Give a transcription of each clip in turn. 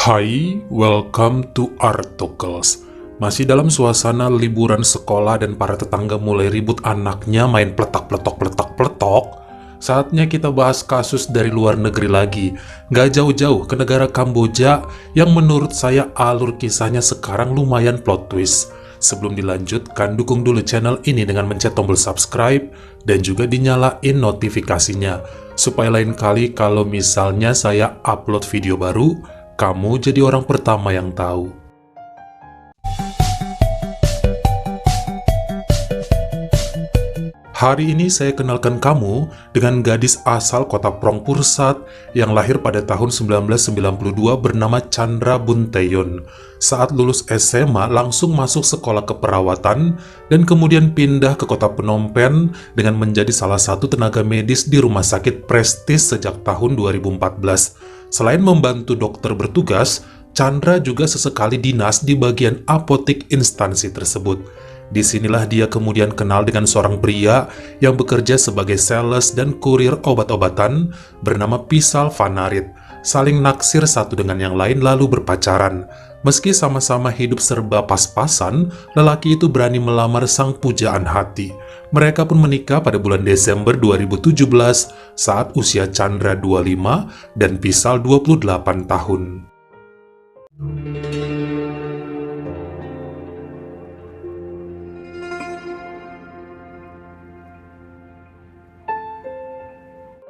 Hai, welcome to Artocles. Masih dalam suasana liburan sekolah dan para tetangga mulai ribut anaknya main pletak-pletok. Saatnya kita bahas kasus dari luar negeri lagi. Gak jauh-jauh ke negara Kamboja yang menurut saya alur kisahnya sekarang lumayan plot twist. Sebelum dilanjutkan, dukung dulu channel ini dengan mencet tombol subscribe dan juga dinyalain notifikasinya. Supaya lain kali kalau misalnya saya upload video baru, kamu jadi orang pertama yang tahu. Hari ini saya kenalkan kamu dengan gadis asal kota Prongpursat yang lahir pada tahun 1992 bernama Chandra Bunteyon. Saat lulus SMA langsung masuk sekolah keperawatan dan kemudian pindah ke kota Phnom Penh dengan menjadi salah satu tenaga medis di rumah sakit prestis sejak tahun 2014. Selain membantu dokter bertugas, Chandra juga sesekali dinas di bagian apotik instansi tersebut. Disinilah dia kemudian kenal dengan seorang pria yang bekerja sebagai sales dan kurir obat-obatan bernama Pisal Vanarit. Saling naksir satu dengan yang lain lalu berpacaran. Meski sama-sama hidup serba pas-pasan, lelaki itu berani melamar sang pujaan hati. Mereka pun menikah pada bulan Desember 2017 saat usia Chandra 25 dan Pisal 28 tahun.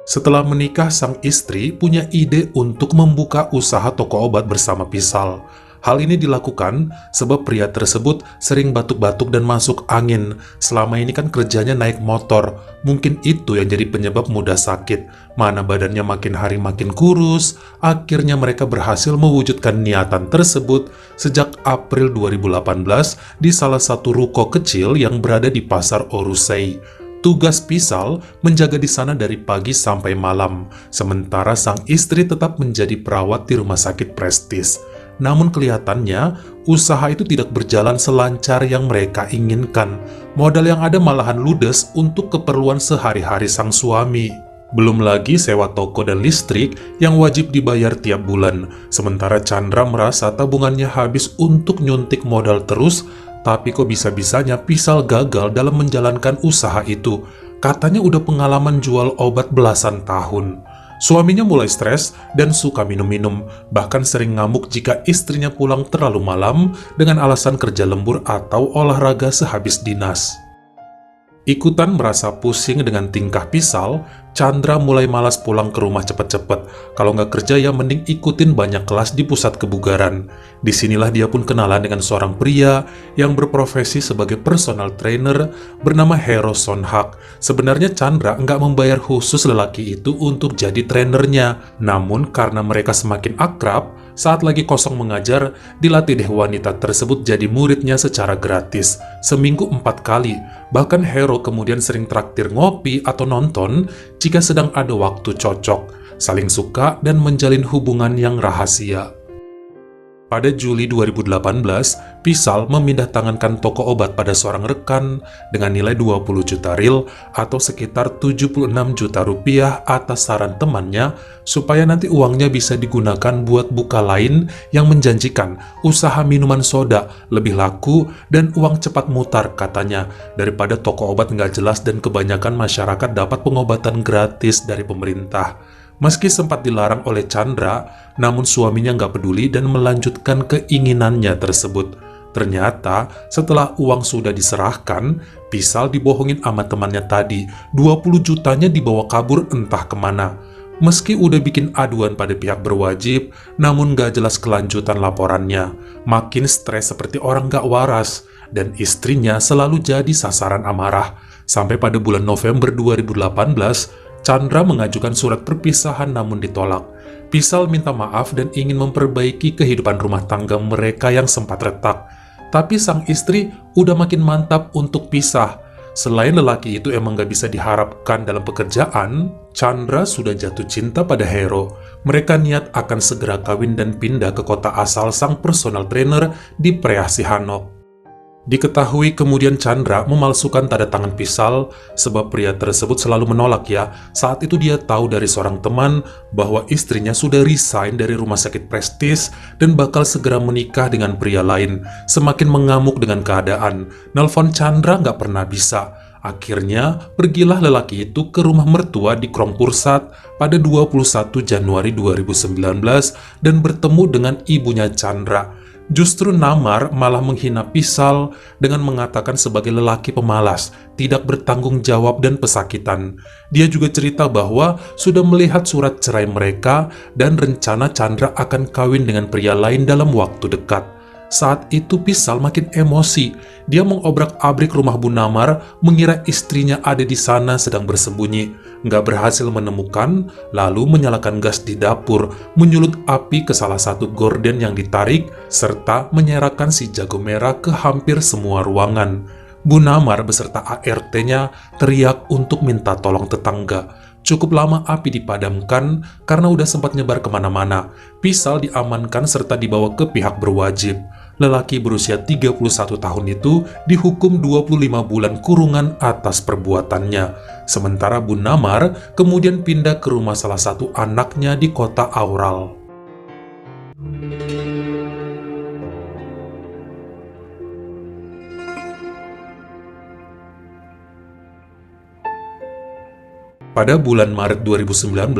Setelah menikah, sang istri punya ide untuk membuka usaha toko obat bersama Pisal. Hal ini dilakukan sebab pria tersebut sering batuk-batuk dan masuk angin. Selama ini kan kerjanya naik motor. Mungkin itu yang jadi penyebab mudah sakit. Mana badannya makin hari makin kurus. Akhirnya mereka berhasil mewujudkan niatan tersebut sejak April 2018 di salah satu ruko kecil yang berada di pasar Orusei. Tugas Pisal menjaga di sana dari pagi sampai malam, sementara sang istri tetap menjadi perawat di rumah sakit prestis. Namun kelihatannya, usaha itu tidak berjalan selancar yang mereka inginkan. Modal yang ada malahan ludes untuk keperluan sehari-hari sang suami. Belum lagi sewa toko dan listrik yang wajib dibayar tiap bulan. Sementara Chandra merasa tabungannya habis untuk nyuntik modal terus. Tapi kok bisa-bisanya Pisal gagal dalam menjalankan usaha itu. Katanya udah pengalaman jual obat belasan tahun. Suaminya mulai stres dan suka minum-minum, bahkan sering ngamuk jika istrinya pulang terlalu malam dengan alasan kerja lembur atau olahraga sehabis dinas. Ikutan merasa pusing dengan tingkah Pisal, Chandra mulai malas pulang ke rumah cepet-cepet. Kalau nggak kerja ya mending ikutin banyak kelas di pusat kebugaran. Disinilah dia pun kenalan dengan seorang pria yang berprofesi sebagai personal trainer bernama Hero Sonhak. Sebenarnya Chandra nggak membayar khusus lelaki itu untuk jadi trainernya. Namun karena mereka semakin akrab, saat lagi kosong mengajar, dilatih deh wanita tersebut jadi muridnya secara gratis. Seminggu 4 kali. Bahkan Hero kemudian sering traktir ngopi atau nonton jika sedang ada waktu cocok, saling suka dan menjalin hubungan yang rahasia. Pada Juli 2018, Pisal memindah tangankan toko obat pada seorang rekan dengan nilai 20 juta ril atau sekitar 76 juta rupiah atas saran temannya supaya nanti uangnya bisa digunakan buat buka lain yang menjanjikan usaha minuman soda lebih laku dan uang cepat mutar katanya daripada toko obat nggak jelas dan kebanyakan masyarakat dapat pengobatan gratis dari pemerintah. Meski sempat dilarang oleh Chandra, namun suaminya nggak peduli dan melanjutkan keinginannya tersebut. Ternyata, setelah uang sudah diserahkan, Pisal dibohongin sama temannya tadi. 20 jutanya dibawa kabur entah kemana. Meski udah bikin aduan pada pihak berwajib, namun nggak jelas kelanjutan laporannya. Makin stres seperti orang nggak waras, dan istrinya selalu jadi sasaran amarah. Sampai pada bulan November 2018, Chandra mengajukan surat perpisahan namun ditolak. Pisal minta maaf dan ingin memperbaiki kehidupan rumah tangga mereka yang sempat retak. Tapi sang istri udah makin mantap untuk pisah. Selain lelaki itu emang gak bisa diharapkan dalam pekerjaan, Chandra sudah jatuh cinta pada Hero. Mereka niat akan segera kawin dan pindah ke kota asal sang personal trainer di Preah Sihanouk. Diketahui kemudian Chandra memalsukan tanda tangan Pisal sebab pria tersebut selalu menolak ya. Saat itu dia tahu dari seorang teman bahwa istrinya sudah resign dari rumah sakit prestis dan bakal segera menikah dengan pria lain. Semakin mengamuk dengan keadaan, nelpon Chandra nggak pernah bisa. Akhirnya, pergilah lelaki itu ke rumah mertua di Krongpursat pada 21 Januari 2019 dan bertemu dengan ibunya Chandra. Justru Namar malah menghina Pisal dengan mengatakan sebagai lelaki pemalas, tidak bertanggung jawab dan pesakitan. Dia juga cerita bahwa sudah melihat surat cerai mereka dan rencana Chandra akan kawin dengan pria lain dalam waktu dekat. Saat itu Pisal makin emosi. Dia mengobrak-abrik rumah Bu Namar, mengira istrinya ada di sana sedang bersembunyi. Nggak berhasil menemukan, lalu menyalakan gas di dapur, menyulut api ke salah satu gorden yang ditarik, serta menyerahkan si jago merah ke hampir semua ruangan. Bu Namar beserta ART-nya teriak untuk minta tolong tetangga. Cukup lama api dipadamkan karena udah sempat nyebar kemana-mana. Pisal diamankan serta dibawa ke pihak berwajib. Lelaki berusia 31 tahun itu dihukum 25 bulan kurungan atas perbuatannya. Sementara Bu Namar kemudian pindah ke rumah salah satu anaknya di kota Aural. Pada bulan Maret 2019,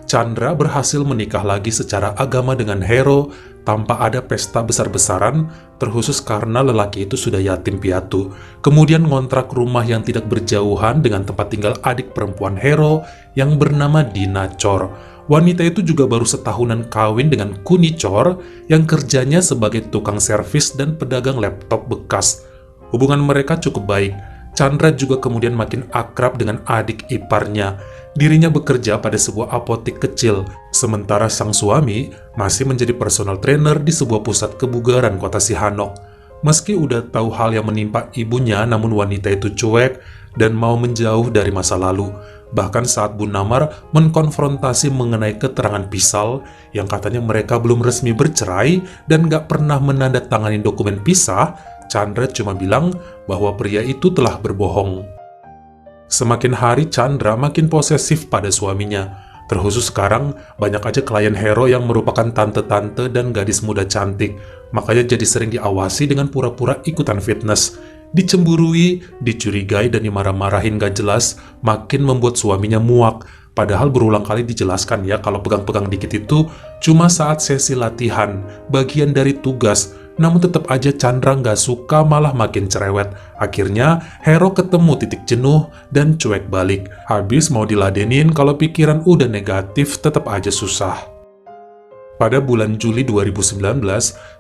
Chandra berhasil menikah lagi secara agama dengan Hero tanpa ada pesta besar-besaran, terkhusus karena lelaki itu sudah yatim piatu. Kemudian ngontrak rumah yang tidak berjauhan dengan tempat tinggal adik perempuan Hero yang bernama Dina Chor. Wanita itu juga baru setahunan kawin dengan Kuni Chor yang kerjanya sebagai tukang servis dan pedagang laptop bekas. Hubungan mereka cukup baik. Chandra juga kemudian makin akrab dengan adik iparnya. Dirinya bekerja pada sebuah apotek kecil, sementara sang suami masih menjadi personal trainer di sebuah pusat kebugaran kota Sihanouk. Meski udah tahu hal yang menimpa ibunya, namun wanita itu cuek dan mau menjauh dari masa lalu. Bahkan saat Bu Namar mengkonfrontasi mengenai keterangan Pisal yang katanya mereka belum resmi bercerai dan gak pernah menandatangani dokumen pisah, Chandra cuma bilang bahwa pria itu telah berbohong. Semakin hari Chandra makin posesif pada suaminya. Terkhusus sekarang banyak aja klien Hero yang merupakan tante-tante dan gadis muda cantik. Makanya jadi sering diawasi dengan pura-pura ikutan fitness. Dicemburui, dicurigai dan dimarah-marahin gak jelas, makin membuat suaminya muak. Padahal berulang kali dijelaskan ya kalau pegang-pegang dikit itu cuma saat sesi latihan, bagian dari tugas. Namun tetap aja Chandra nggak suka, malah makin cerewet. Akhirnya Hero ketemu titik jenuh dan cuek balik. Habis mau diladenin kalau pikiran udah negatif tetap aja susah. Pada bulan Juli 2019,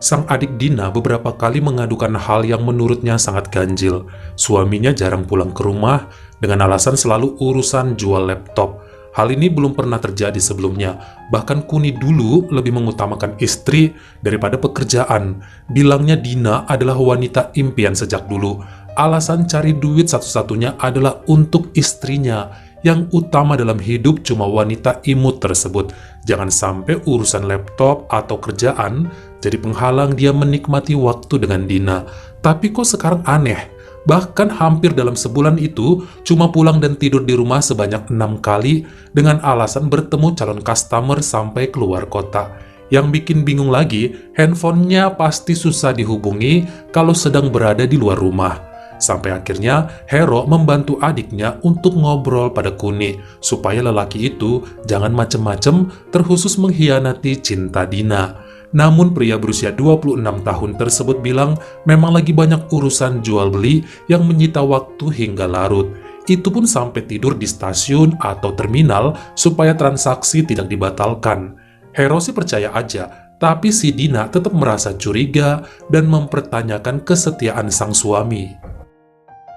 sang adik Dina beberapa kali mengadukan hal yang menurutnya sangat ganjil. Suaminya jarang pulang ke rumah dengan alasan selalu urusan jual laptop. Hal ini belum pernah terjadi sebelumnya. Bahkan Kuni dulu lebih mengutamakan istri daripada pekerjaan. Bilangnya Dina adalah wanita impian sejak dulu. Alasan cari duit satu-satunya adalah untuk istrinya. Yang utama dalam hidup cuma wanita imut tersebut. Jangan sampai urusan laptop atau kerjaan jadi penghalang dia menikmati waktu dengan Dina. Tapi kok sekarang aneh? Bahkan hampir dalam sebulan itu cuma pulang dan tidur di rumah sebanyak 6 kali dengan alasan bertemu calon customer sampai keluar kota. Yang bikin bingung lagi, handphonenya pasti susah dihubungi kalau sedang berada di luar rumah. Sampai akhirnya Hero membantu adiknya untuk ngobrol pada Kuni supaya lelaki itu jangan macem-macem, terkhusus mengkhianati cinta Dina. Namun pria berusia 26 tahun tersebut bilang memang lagi banyak urusan jual beli yang menyita waktu hingga larut. Itu pun sampai tidur di stasiun atau terminal supaya transaksi tidak dibatalkan. Hero sih percaya aja, tapi si Dina tetap merasa curiga dan mempertanyakan kesetiaan sang suami.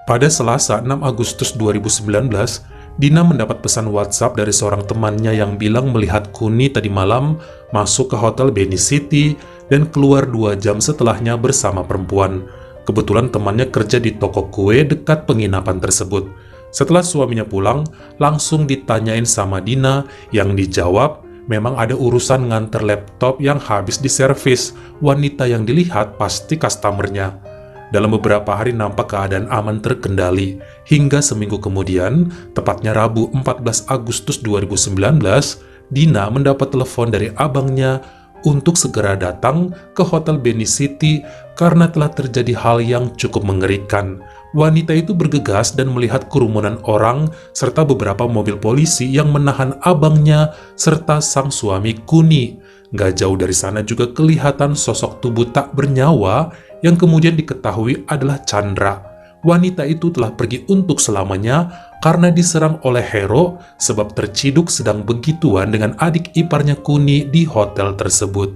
Pada Selasa 6 Agustus 2019, Dina mendapat pesan WhatsApp dari seorang temannya yang bilang melihat Kuni tadi malam masuk ke hotel Beni City dan keluar 2 jam setelahnya bersama perempuan. Kebetulan temannya kerja di toko kue dekat penginapan tersebut. Setelah suaminya pulang, langsung ditanyain sama Dina yang dijawab memang ada urusan nganter laptop yang habis diservis. Wanita yang dilihat pasti customernya. Dalam beberapa hari nampak keadaan aman terkendali, hingga seminggu kemudian, tepatnya Rabu 14 Agustus 2019, Dina mendapat telepon dari abangnya untuk segera datang ke Hotel Beni City karena telah terjadi hal yang cukup mengerikan. Wanita itu bergegas dan melihat kerumunan orang serta beberapa mobil polisi yang menahan abangnya serta sang suami Kuni. Gak jauh dari sana juga kelihatan sosok tubuh tak bernyawa yang kemudian diketahui adalah Chandra. Wanita itu telah pergi untuk selamanya karena diserang oleh Hero sebab terciduk sedang begituan dengan adik iparnya Kuni di hotel tersebut.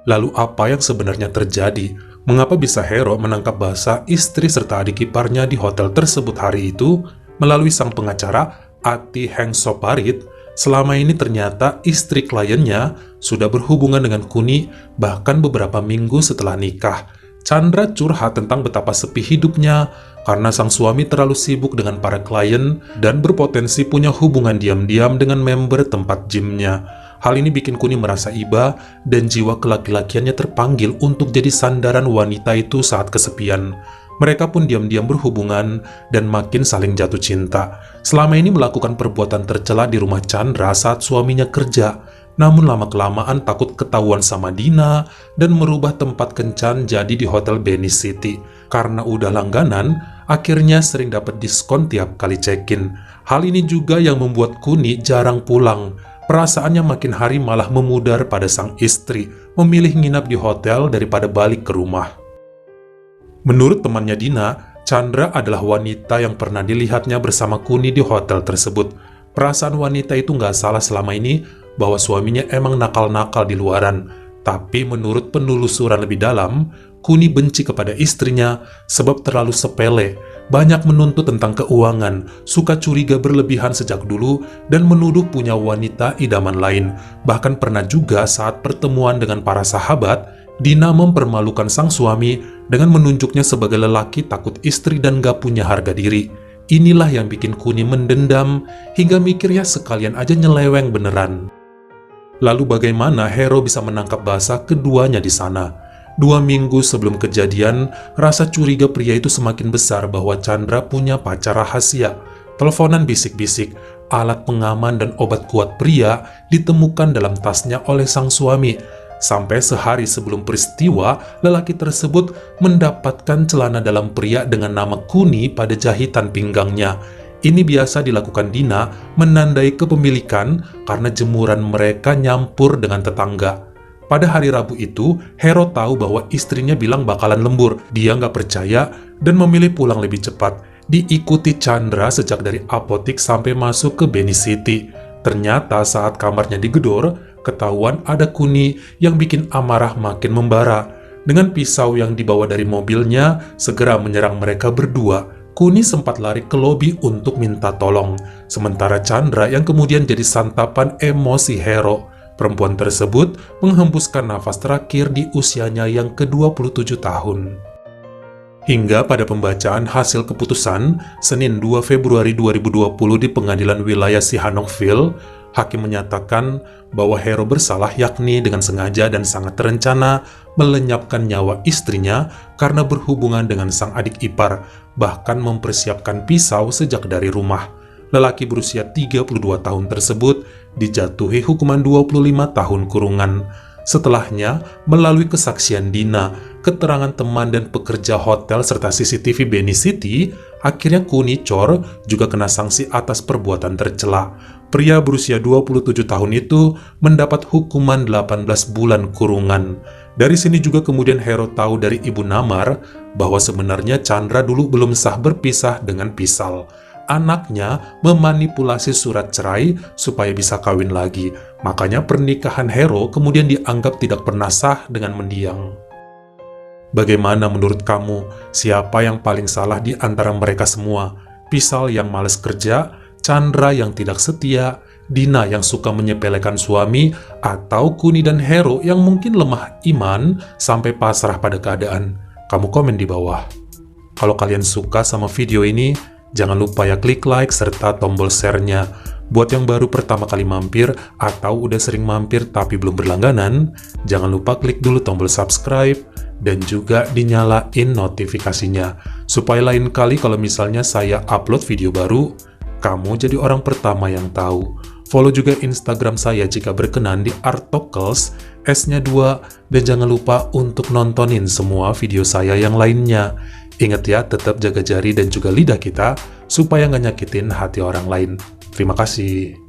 Lalu apa yang sebenarnya terjadi? Mengapa bisa Hero menangkap basah istri serta adik iparnya di hotel tersebut hari itu? Melalui sang pengacara, Ati Heng Soparit, selama ini ternyata istri kliennya sudah berhubungan dengan Kuni bahkan beberapa minggu setelah nikah. Chandra curhat tentang betapa sepi hidupnya karena sang suami terlalu sibuk dengan para klien dan berpotensi punya hubungan diam-diam dengan member tempat gymnya. Hal ini bikin Kuni merasa iba dan jiwa kelaki-lakiannya terpanggil untuk jadi sandaran wanita itu saat kesepian. Mereka pun diam-diam berhubungan dan makin saling jatuh cinta. Selama ini melakukan perbuatan tercela di rumah Chandra saat suaminya kerja. Namun lama-kelamaan takut ketahuan sama Dina dan merubah tempat kencan jadi di Hotel Beni City. Karena udah langganan, akhirnya sering dapat diskon tiap kali check-in. Hal ini juga yang membuat Kuni jarang pulang. Perasaannya makin hari malah memudar pada sang istri, memilih nginap di hotel daripada balik ke rumah. Menurut temannya Dina, Chandra adalah wanita yang pernah dilihatnya bersama Kuni di hotel tersebut. Perasaan wanita itu nggak salah selama ini bahwa suaminya emang nakal-nakal di luaran. Tapi menurut penelusuran lebih dalam, Kuni benci kepada istrinya sebab terlalu sepele, banyak menuntut tentang keuangan, suka curiga berlebihan sejak dulu, dan menuduh punya wanita idaman lain. Bahkan pernah juga saat pertemuan dengan para sahabat, Dina mempermalukan sang suami dengan menunjuknya sebagai lelaki takut istri dan gak punya harga diri. Inilah yang bikin Kuni mendendam hingga mikirnya sekalian aja nyeleweng beneran. Lalu bagaimana Hero bisa menangkap basah keduanya di sana? 2 minggu sebelum kejadian, rasa curiga pria itu semakin besar bahwa Chandra punya pacar rahasia. Teleponan bisik-bisik, alat pengaman dan obat kuat pria ditemukan dalam tasnya oleh sang suami. Sampai sehari sebelum peristiwa, lelaki tersebut mendapatkan celana dalam pria dengan nama Kuni pada jahitan pinggangnya. Ini biasa dilakukan Dina menandai kepemilikan karena jemuran mereka nyampur dengan tetangga. Pada hari Rabu itu, Hero tahu bahwa istrinya bilang bakalan lembur. Dia nggak percaya dan memilih pulang lebih cepat. Diikuti Chandra sejak dari apotik sampai masuk ke Beni City. Ternyata saat kamarnya digedor, ketahuan ada Kuni yang bikin amarah makin membara. Dengan pisau yang dibawa dari mobilnya, segera menyerang mereka berdua. Kuni sempat lari ke lobi untuk minta tolong. Sementara Chandra yang kemudian jadi santapan emosi Hero. Perempuan tersebut menghembuskan nafas terakhir di usianya yang ke-27 tahun. Hingga pada pembacaan hasil keputusan, Senin 2 Februari 2020 di Pengadilan Wilayah Sihanoukville, hakim menyatakan bahwa Hero bersalah yakni dengan sengaja dan sangat terencana melenyapkan nyawa istrinya karena berhubungan dengan sang adik ipar, bahkan mempersiapkan pisau sejak dari rumah. Lelaki berusia 32 tahun tersebut dijatuhi hukuman 25 tahun kurungan. Setelahnya, melalui kesaksian Dina, keterangan teman dan pekerja hotel serta CCTV Beni City, akhirnya Kuni Chor juga kena sanksi atas perbuatan tercela. Pria berusia 27 tahun itu mendapat hukuman 18 bulan kurungan. Dari sini juga kemudian Hero tahu dari Ibu Namar bahwa sebenarnya Chandra dulu belum sah berpisah dengan Pisal. Anaknya memanipulasi surat cerai supaya bisa kawin lagi. Makanya pernikahan Hero kemudian dianggap tidak pernah sah dengan mendiang. Bagaimana menurut kamu? Siapa yang paling salah di antara mereka semua? Pisal yang malas kerja, Chandra yang tidak setia, Dina yang suka menyepelekan suami, atau Kuni dan Hero yang mungkin lemah iman sampai pasrah pada keadaan? Kamu komen di bawah. Kalau kalian suka sama video ini, Jangan lupa ya klik like serta tombol share-nya. Buat yang baru pertama kali mampir atau udah sering mampir tapi belum berlangganan, jangan lupa klik dulu tombol subscribe dan juga dinyalain notifikasinya. Supaya lain kali kalau misalnya saya upload video baru, kamu jadi orang pertama yang tahu. Follow juga Instagram saya jika berkenan di Artokels, S-nya 2, dan jangan lupa untuk nontonin semua video saya yang lainnya. Ingat ya, tetap jaga jari dan juga lidah kita, supaya nggak nyakitin hati orang lain. Terima kasih.